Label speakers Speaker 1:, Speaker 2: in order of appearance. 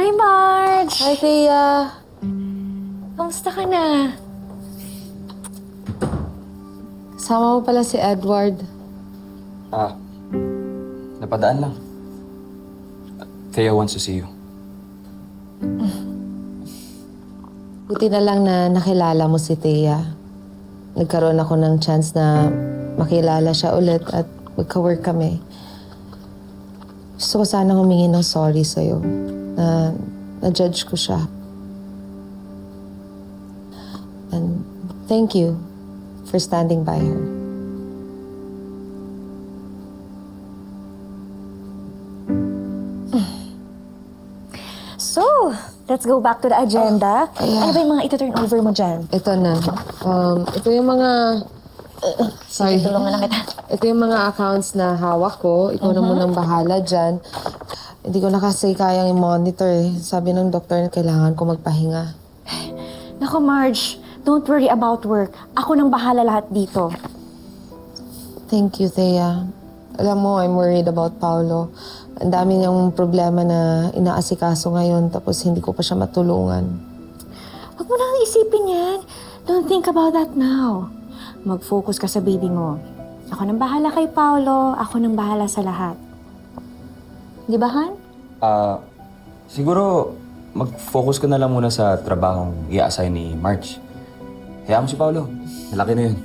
Speaker 1: Hi, Marge!
Speaker 2: Hi, Thea.
Speaker 1: Kamusta ka na?
Speaker 2: Kasama mo pala si Edward.
Speaker 3: Napadaan lang. Thea wants to see you.
Speaker 2: Buti na lang na nakilala mo si Thea. Nagkaroon ako ng chance na makilala siya ulit at magka-work kami. Gusto ko sana humingi ng sorry sa'yo na na-judge ko siya. And thank you for standing by her.
Speaker 1: So, let's go back to the agenda. Ano ba yung mga ito-turn over mo dyan?
Speaker 2: Ito na. Ito yung mga... sorry.
Speaker 1: Tulungan na kita.
Speaker 2: Ito yung mga accounts na hawak ko. Ikaw na munang bahala dyan. Hindi ko na kasi kayang i-monitor eh. Sabi ng doktor na kailangan ko magpahinga.
Speaker 1: Naku, Marge, don't worry about work. Ako nang bahala lahat dito.
Speaker 2: Thank you, Thea. Alam mo, I'm worried about Paolo. Ang dami niyang problema na inaasikaso ngayon tapos hindi ko pa siya matulungan.
Speaker 1: Huwag mo nang isipin yan. Don't think about that now. Mag-focus ka sa baby mo. Ako nang bahala kay Paolo. Ako nang bahala sa lahat. Di ba, Han?
Speaker 3: Siguro mag-focus ka na lang muna sa trabahong i-assign ni March. Hayaan mo si Paolo. Malaki na yun.